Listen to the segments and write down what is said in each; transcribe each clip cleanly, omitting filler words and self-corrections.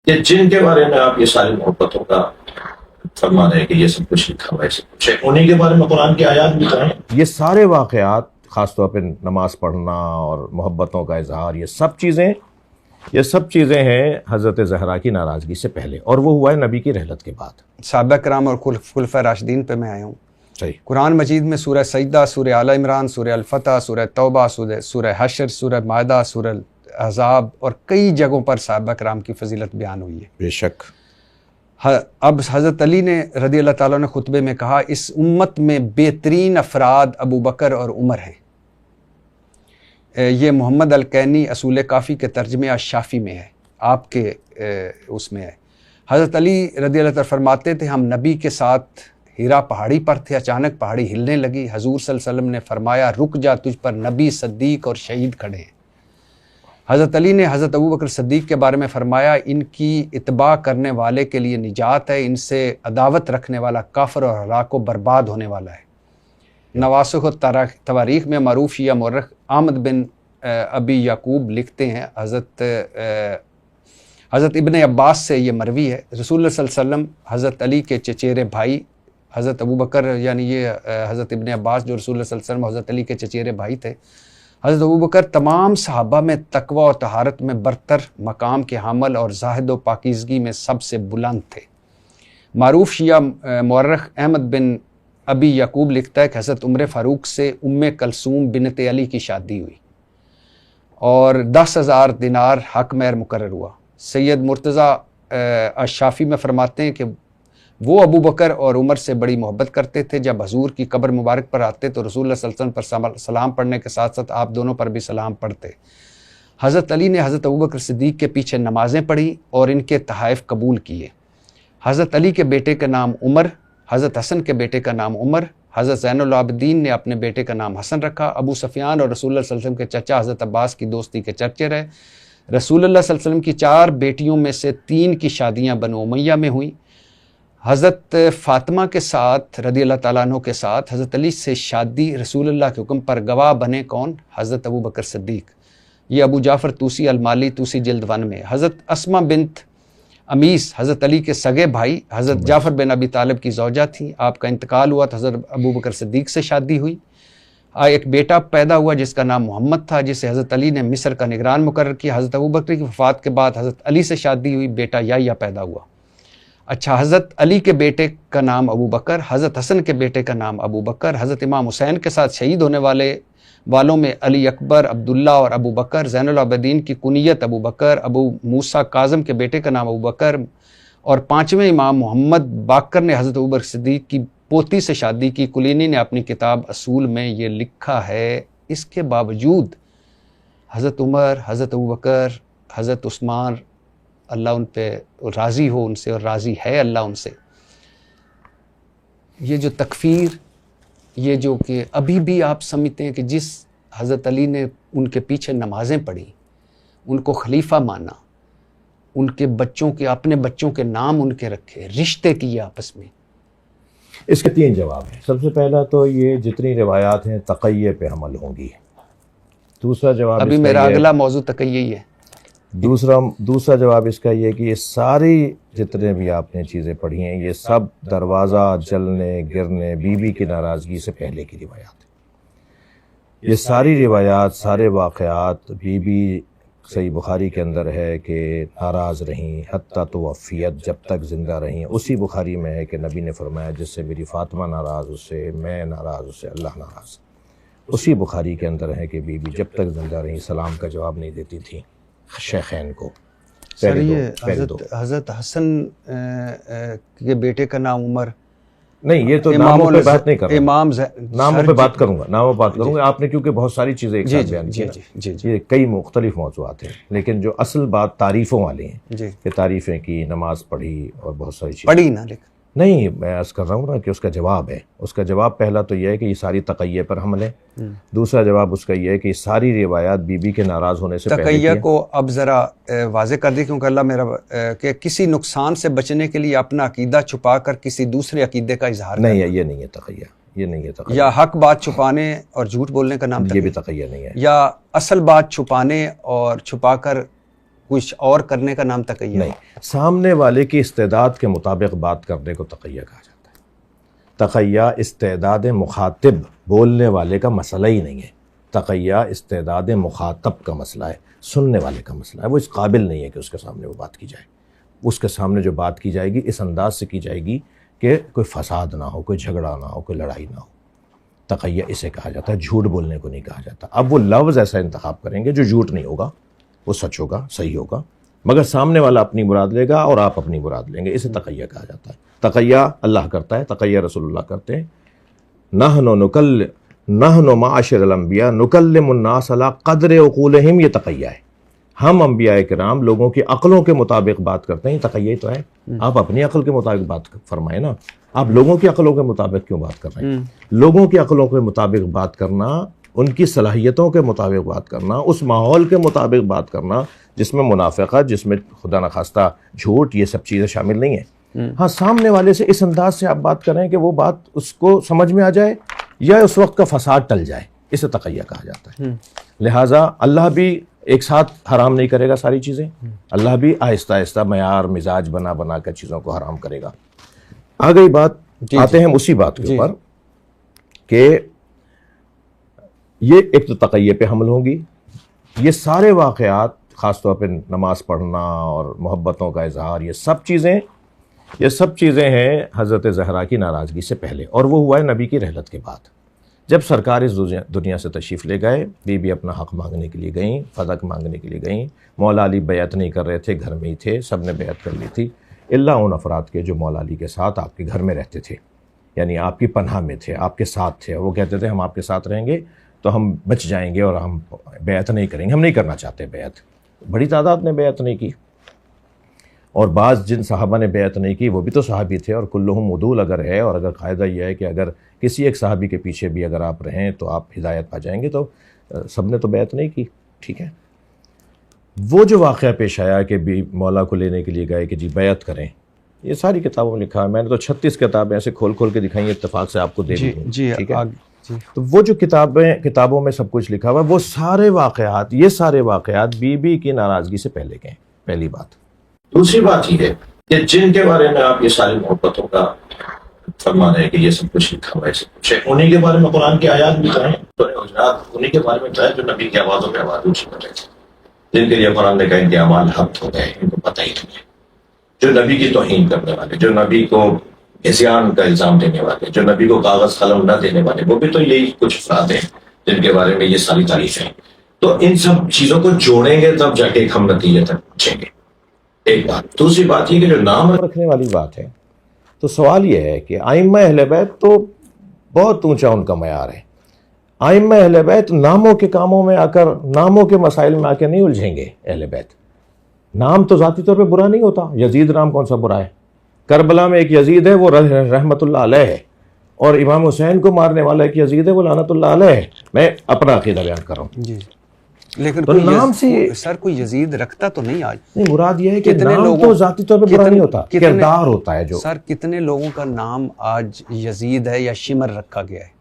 کہ جن کے بارے میں آپ یہ ساری محبتوں کا فرما رہے ہیں کہ یہ سب کچھ لکھا ہوا ہے، سب کچھ ہے، انہیں کے بارے میں قرآن کی آیات بھی کہیں؟ یہ سارے واقعات، خاص طور پہ نماز پڑھنا اور محبتوں کا اظہار، یہ سب چیزیں ہیں حضرت زہرا کی ناراضگی سے پہلے، اور وہ ہوا ہے نبی کی رحلت کے بعد۔ صحابہ کرام اور خلفائے راشدین پہ میں آیا ہوں۔ صحیح۔ قرآن مجید میں سورہ سجدہ، سورہ آل عمران، سورہ الفتح، سورہ توبہ، سورہ حشر، سورہ مائدہ، سورہ احزاب اور کئی جگہوں پر صحابہ کرام کی فضیلت بیان ہوئی ہے۔ بے شک۔ اب حضرت علی نے رضی اللہ تعالیٰ نے خطبے میں کہا اس امت میں بہترین افراد ابو بکر اور عمر ہیں۔ یہ محمد الکینی اصول کافی کے ترجمے الشافی میں ہے، آپ کے اس میں ہے۔ حضرت علی رضی اللہ تعالیٰ فرماتے تھے ہم نبی کے ساتھ ہیرا پہاڑی پر تھے، اچانک پہاڑی ہلنے لگی، حضور صلی اللہ علیہ وسلم نے فرمایا رک جا، تجھ پر نبی، صدیق اور شہید کھڑے ہیں۔ حضرت علی نے حضرت ابو بکر صدیق کے بارے میں فرمایا ان کی اتباع کرنے والے کے لیے نجات ہے، ان سے عداوت رکھنے والا کافر اور ہلاک و برباد ہونے والا ہے۔ نواسخ تواریخ میں معروف شیعہ مورخ احمد بن ابی یعقوب لکھتے ہیں، حضرت ابن عباس سے یہ مروی ہے، رسول اللہ صلی اللہ علیہ وسلم حضرت علی کے چچیرے بھائی حضرت ابو بکر، یعنی یہ حضرت ابن عباس جو رسول اللہ صلی اللہ علیہ وسلم حضرت علی کے چچیرے بھائی تھے، حضرت ابو بکر تمام صحابہ میں تقوی اور طہارت میں برتر مقام کے حامل اور زاہد و پاکیزگی میں سب سے بلند تھے۔ معروف شیعہ مورخ احمد بن ابی یعقوب لکھتا ہے کہ حضرت عمر فاروق سے ام کلثوم بنت علی کی شادی ہوئی اور 10,000 دینار حق مہر مقرر ہوا۔ سید مرتضیٰ الشافی میں فرماتے ہیں کہ وہ ابو بکر اور عمر سے بڑی محبت کرتے تھے، جب حضور کی قبر مبارک پر آتے تو رسول اللہ صلی اللہ علیہ وسلم پر سلام پڑھنے کے ساتھ ساتھ آپ دونوں پر بھی سلام پڑھتے۔ حضرت علی نے حضرت ابو بکر صدیق کے پیچھے نمازیں پڑھی اور ان کے تحائف قبول کیے۔ حضرت علی کے بیٹے کا نام عمر، حضرت حسن کے بیٹے کا نام عمر، حضرت زین العابدین نے اپنے بیٹے کا نام حسن رکھا۔ ابو سفیان اور رسول اللہ صلی اللہ علیہ وسلم کے چچا حضرت عباس کی دوستی کے چرچے رہے۔ رسول اللہ صلی اللہ علیہ وسلم کی 4 بیٹیوں میں سے 3 کی شادیاں بنو امیہ میں ہوئیں۔ حضرت فاطمہ کے ساتھ رضی اللہ تعالیٰ عنہ کے ساتھ حضرت علی سے شادی رسول اللہ کے حکم پر گواہ بنے کون؟ حضرت ابو بکر صدیق۔ یہ ابو جعفر طوسی المالی طوسی جلد 1 میں۔ حضرت اسمہ بنت امیس حضرت علی کے سگے بھائی حضرت جعفر بن ابی طالب کی زوجہ تھیں، آپ کا انتقال ہوا تو حضرت ابو بکر صدیق سے شادی ہوئی۔ ایک بیٹا پیدا ہوا جس کا نام محمد تھا، جسے حضرت علی نے مصر کا نگران مقرر کیا۔ حضرت ابو بکر کی وفات کے بعد حضرت علی سے شادی ہوئی، بیٹا یحییٰ پیدا ہوا۔ اچھا، حضرت علی کے بیٹے کا نام ابو بکر، حضرت حسن کے بیٹے کا نام ابو بکر، حضرت امام حسین کے ساتھ شہید ہونے والوں میں علی اکبر، عبداللہ اور ابو بکر، زین العابدین کی کنیت ابو بکر، ابو موسیٰ کاظم کے بیٹے کا نام ابو بکر، اور 5ویں امام محمد باقر نے حضرت ابو بکر صدیق کی پوتی سے شادی کی۔ کلینی نے اپنی کتاب اصول میں یہ لکھا ہے، اس کے باوجود حضرت عمر، حضرت ابو بکر، حضرت عثمان، اللہ ان پہ راضی ہو ان سے اور راضی ہے اللہ ان سے، یہ جو تکفیر، یہ جو کہ ابھی بھی آپ سمجھتے ہیں کہ جس حضرت علی نے ان کے پیچھے نمازیں پڑھی، ان کو خلیفہ مانا، ان کے بچوں کے اپنے بچوں کے نام ان کے رکھے، رشتے کیے آپس میں۔ اس کے 3 جواب ہیں۔ سب سے پہلا تو یہ جتنی روایات ہیں تقیہ پہ عمل ہوں گی۔ دوسرا جواب ابھی میرا اگلا موضوع تقیہ ہی ہے۔ دوسرا جواب اس کا یہ کہ یہ ساری جتنے بھی آپ نے چیزیں پڑھی ہیں یہ سب دروازہ جلنے گرنے بی بی کی ناراضگی سے پہلے کی روایات ہیں۔ یہ ساری روایات، سارے واقعات بی بی صحیح بخاری کے اندر ہے کہ ناراض رہیں حتیٰ توفیت، جب تک زندہ رہیں۔ اسی بخاری میں ہے کہ نبی نے فرمایا جس سے میری فاطمہ ناراض اس سے میں ناراض اس سے اللہ ناراض۔ اسی بخاری کے اندر ہے کہ بی بی جب تک زندہ رہیں سلام کا جواب نہیں دیتی تھی شیخین کو۔ سر یہ حضرت حسن کے بیٹے کا نام عمر، نہیں یہ تو ناموں پہ بات نہیں کر رہا، ناموں پہ بات کروں گا، آپ نے کیونکہ بہت ساری چیزیں ایک ساتھ بیان کی، یہ کئی مختلف موضوعات ہیں، لیکن جو اصل بات تعریفوں والی ہیں کہ تعریفیں کی، نماز پڑھی اور بہت ساری چیزیں پڑھی نا، لیکن نہیں میں عرض کر رہا ہوں نا کہ اس کا جواب ہے۔ اس کا جواب پہلا تو یہ ہے کہ یہ ساری تقیہ پر حمل ہے۔ دوسرا جواب اس کا یہ ہے کہ یہ ساری روایات بی بی کے ناراض ہونے سے پہلے تقیہ کو اب ذرا واضح کر دی، کیونکہ اللہ میرا کہ کسی نقصان سے بچنے کے لیے اپنا عقیدہ چھپا کر کسی دوسرے عقیدے کا اظہار نہیں ہے، یہ نہیں ہے تقیہ، یہ نہیں ہے تقیہ، یا حق بات چھپانے اور جھوٹ بولنے کا نام یہ بھی تقیہ نہیں ہے، یا اصل بات چھپانے اور چھپا کر کچھ اور کرنے کا نام تقیہ نہیں، سامنے والے کی استعداد کے مطابق بات کرنے کو تقیہ کہا جاتا ہے۔ تقیہ استعداد مخاطب، بولنے والے کا مسئلہ ہی نہیں ہے، تقیہ استعداد مخاطب کا مسئلہ ہے، سننے والے کا مسئلہ ہے۔ وہ اس قابل نہیں ہے کہ اس کے سامنے وہ بات کی جائے، اس کے سامنے جو بات کی جائے گی اس انداز سے کی جائے گی کہ کوئی فساد نہ ہو، کوئی جھگڑا نہ ہو، کوئی لڑائی نہ ہو۔ تقیہ اسے کہا جاتا ہے، جھوٹ بولنے کو نہیں کہا جاتا۔ اب وہ لفظ ایسا انتخاب کریں گے جو جھوٹ نہیں ہوگا، وہ سچ ہوگا، صحیح ہوگا، مگر سامنے والا اپنی مراد لے گا اور آپ اپنی مراد لیں گے، اسے تقیہ کہا جاتا ہے۔ تقیہ اللہ کرتا ہے، تقیہ رسول اللہ کرتے ہیں۔ نحن معاشر الانبیاء نکلم الناس علی قدر عقولہم، یہ تقیہ ہے۔ ہم انبیاء کرام لوگوں کی عقلوں کے مطابق بات کرتے ہیں، یہ تقیہ ہی تو ہے۔ آپ اپنی عقل کے مطابق بات فرمائیں نا، آپ لوگوں کی عقلوں کے مطابق کیوں بات کر رہے ہیں؟ لوگوں کی عقلوں کے مطابق بات کرنا، ان کی صلاحیتوں کے مطابق بات کرنا، اس ماحول کے مطابق بات کرنا جس میں منافقت، جس میں خدا نخواستہ جھوٹ، یہ سب چیزیں شامل نہیں ہیں۔ ہاں، سامنے والے سے اس انداز سے آپ بات کریں کہ وہ بات اس کو سمجھ میں آ جائے یا اس وقت کا فساد ٹل جائے، اسے تقیہ کہا جاتا ہے۔ لہٰذا اللہ بھی ایک ساتھ حرام نہیں کرے گا ساری چیزیں، اللہ بھی آہستہ آہستہ معیار مزاج بنا بنا کر چیزوں کو حرام کرے گا۔ آ گئی بات، آتے ہیں اسی بات کے اوپر کہ یہ ایک تو تقیہ پہ حمل ہوں گی، یہ سارے واقعات خاص طور پہ نماز پڑھنا اور محبتوں کا اظہار، یہ سب چیزیں ہیں حضرت زہرا کی ناراضگی سے پہلے، اور وہ ہوا ہے نبی کی رحلت کے بعد۔ جب سرکار اس دنیا سے تشریف لے گئے، بی بی اپنا حق مانگنے کے لیے گئیں، فدق مانگنے کے لیے گئیں، مولا علی بیعت نہیں کر رہے تھے، گھر میں ہی تھے، سب نے بیعت کر لی تھی الا ان افراد کے جو مولا علی کے ساتھ آپ کے گھر میں رہتے تھے، یعنی آپ کی پناہ میں تھے، آپ کے ساتھ تھے، اور وہ کہتے تھے ہم آپ کے ساتھ رہیں گے تو ہم بچ جائیں گے اور ہم بیعت نہیں کریں گے، ہم نہیں کرنا چاہتے بیعت۔ بڑی تعداد نے بیعت نہیں کی، اور بعض جن صحابہ نے بیعت نہیں کی وہ بھی تو صحابی تھے، اور کلہم عدول اگر ہے، اور اگر قاعدہ یہ ہے کہ اگر کسی ایک صحابی کے پیچھے بھی اگر آپ رہیں تو آپ ہدایت پا جائیں گے، تو سب نے تو بیعت نہیں کی، ٹھیک ہے۔ وہ جو واقعہ پیش آیا کہ بھی مولا کو لینے کے لیے گئے کہ جی بیعت کریں، یہ ساری کتابوں میں لکھا ہے، میں نے تو 36 کتابیں ایسے کھول کھول کے دکھائی ہیں، اتفاق سے آپ کو دے دی ہوں، ٹھیک ہے۔ تو وہ جو کتابوں میں سب کچھ لکھا ہوا، وہ سارے واقعات بی بی کی ناراضگی سے پہلے کے ہیں، پہلی بات۔ دوسری بات یہ ہے کہ جن کے بارے میں آپ یہ ساری محبتوں کا فرما رہے ہیں کہ یہ سب کچھ لکھا ہوا ہے، سب کچھ ہے، انہیں کے بارے میں قرآن کی آیات بھی تو ہیں، انہیں کے بارے میں تو ہے جو نبی کی آوازوں میں آواز اونچی کر رہے تھے، جن کے لیے قرآن نے کہا ان کے اعمال حق ہو گئے، ان کو پتہ ہی نہیں ہے، جو نبی کی توہین کرنے والے، جو نبی کو عصیان کا الزام دینے والے، جو نبی کو کاغذ قلم نہ دینے والے، وہ بھی تو یہی کچھ افراد ہیں جن کے بارے میں یہ ساری تعریفیں ہیں۔ تو ان سب چیزوں کو جوڑیں گے تب جا کے ہم نتیجے تک پہنچیں گے، ایک بات۔ دوسری بات یہ کہ جو نام رکھنے والی بات ہے، تو سوال یہ ہے کہ ائمہ اہل بیت تو بہت اونچا ان کا معیار ہے، ائمہ اہل بیت ناموں کے کاموں میں آ کر، ناموں کے مسائل میں آ کے نہیں الجھیں گے۔ اہل بیت نام تو ذاتی طور پہ برا نہیں ہوتا، یزید نام کون سا برا ہے؟ کربلا میں ایک یزید ہے، وہ رحمت اللہ علیہ ہے، اور امام حسین کو مارنے والا ایک یزید ہے، وہ لعنت اللہ علیہ ہے۔ میں اپنا عقیدہ بیان کر رہا ہوں جی، لیکن تو نام سے سر کوئی یزید رکھتا تو نہیں آج۔ نہیں، مراد یہ ہے کہ نام تو ذاتی طور پہ برا نہیں ہوتا، کردار ہوتا ہے جو۔ سر کتنے لوگوں کا نام آج یزید ہے یا شمر رکھا گیا ہے؟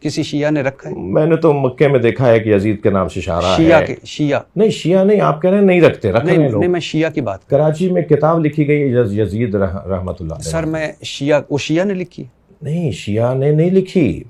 کسی شیعہ نے رکھا ہے؟ میں نے تو مکے میں دیکھا ہے کہ یزید کے نام سے اشارہ ہے۔ شیعہ نہیں، شیعہ نہیں، آپ کہہ رہے ہیں نہیں رکھتے، رکھ رہے ہیں لوگ۔ نہیں، میں شیعہ کی بات کر کراچی میں کتاب لکھی گئی ہے یزید رحمت اللہ علیہ۔ سر میں شیعہ، وہ شیعہ نے لکھی؟ نہیں، شیعہ نے نہیں لکھی،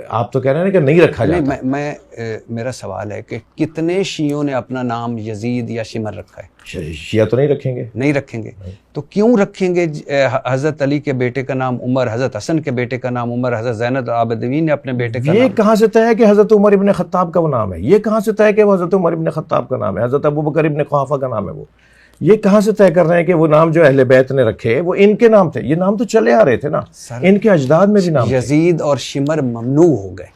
آپ تو کہہ رہے ہیں کہ نہیں رکھا جاتا۔ میں میرا سوال ہے کہ کتنے شیعوں نے اپنا نام یزید یا شمر رکھا ہے؟ شیعہ تو نہیں رکھیں گے، نہیں رکھیں گے، تو کیوں رکھیں گے؟ حضرت علی کے بیٹے کا نام عمر، حضرت حسن کے بیٹے کا نام عمر، حضرت زین العابدین نے اپنے بیٹے کا نام۔ یہ کہاں سے طے ہے کہ حضرت عمر ابن خطاب کا وہ نام ہے؟ یہ کہاں سے طے ہے کہ وہ حضرت عمر ابن خطاب کا نام ہے؟ حضرت ابوبکر ابن قحافہ کا نام ہے وہ؟ یہ کہاں سے طے کر رہے ہیں کہ وہ نام جو اہل بیت نے رکھے وہ ان کے نام تھے؟ یہ نام تو چلے آ رہے تھے نا، ان کے اجداد میں بھی نام۔ یزید اور شمر ممنوع ہو گئے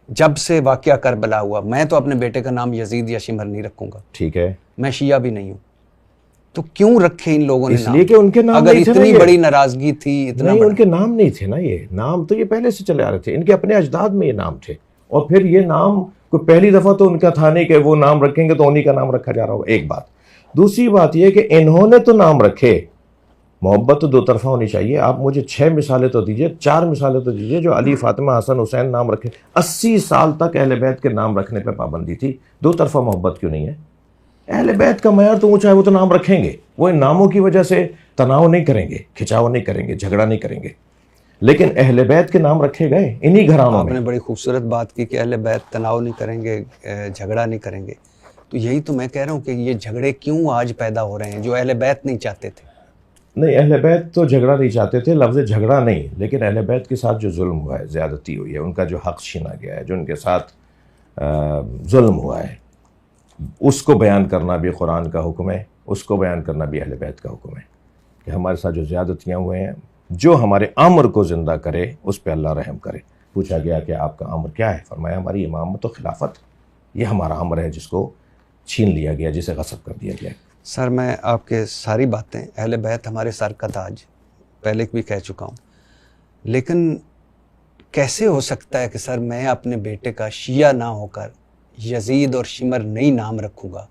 جب سے واقعہ کربلا ہوا۔ میں تو اپنے بیٹے کا نام یزید یا شمر نہیں رکھوں گا، ٹھیک ہے، میں شیعہ بھی نہیں ہوں، تو کیوں رکھے ان لوگوں نے اس لیے کہ ان کے نام اگر نہیں تھے نا، اتنی یہ بڑی ناراضگی تھی، اتنا نہیں، بڑا، ان کے نام نہیں تھے نا، یہ نام تو یہ پہلے سے چلے آ رہے تھے، ان کے اپنے اجداد میں یہ نام تھے، اور پھر یہ نام کوئی پہلی دفعہ تو ان کا تھا نہیں کہ وہ نام رکھیں گے تو انہی کا نام رکھا جا رہا ہوگا، ایک بات۔ دوسری بات یہ کہ انہوں نے تو نام رکھے، محبت تو دو طرفہ ہونی چاہیے۔ آپ مجھے 6 مثالیں تو دیجئے، 4 مثالیں تو دیجئے جو علی، فاطمہ، حسن، حسین نام رکھے۔ 80 سال تک اہل بیت کے نام رکھنے پہ پابندی تھی، دو طرفہ محبت کیوں نہیں ہے؟ اہل بیت کا معیار تو اونچا ہے, وہ تو نام رکھیں گے, وہ ان ناموں کی وجہ سے تناؤ نہیں کریں گے, کھچاؤ نہیں کریں گے, جھگڑا نہیں کریں گے, لیکن اہل بیت کے نام رکھے گئے انہی گھرانوں آپ میں. نے بڑی خوبصورت بات کی کہ اہل بیت تناؤ نہیں کریں گے, جھگڑا نہیں کریں گے. تو یہی تو میں کہہ رہا ہوں کہ یہ جھگڑے کیوں آج پیدا ہو رہے ہیں جو اہل بیت نہیں چاہتے تھے. نہیں, اہل بیت تو جھگڑا نہیں چاہتے تھے, لفظ جھگڑا نہیں, لیکن اہل بیت کے ساتھ جو ظلم ہوا ہے, زیادتی ہوئی ہے, ان کا جو حق چھینا گیا ہے, جو ان کے ساتھ ظلم ہوا ہے, اس کو بیان کرنا بھی قرآن کا حکم ہے, اس کو بیان کرنا بھی اہل بیت کا حکم ہے کہ ہمارے ساتھ جو زیادتیاں ہوئے ہیں, جو ہمارے امر کو زندہ کرے اس پہ اللہ رحم کرے. پوچھا گیا کہ آپ کا امر کیا ہے؟ فرمایا ہماری امامت و خلافت, یہ ہمارا امر ہے جس کو چھین لیا گیا, جسے غصب کر دیا گیا. سر میں آپ کے ساری باتیں, اہل بیت ہمارے سر کا تاج, پہلے بھی کہہ چکا ہوں, لیکن کیسے ہو سکتا ہے کہ سر میں اپنے بیٹے کا شیعہ نہ ہو کر یزید اور شمر نہیں نام رکھوں گا,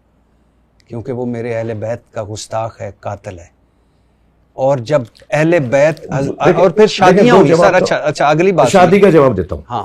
کیونکہ وہ میرے اہل بیت کا گستاخ ہے, قاتل ہے. اور جب اہل بیت اور پھر شادیاں ہوئی سر, اچھا اگلی بات, شادی کا جواب دیتا ہوں. ہاں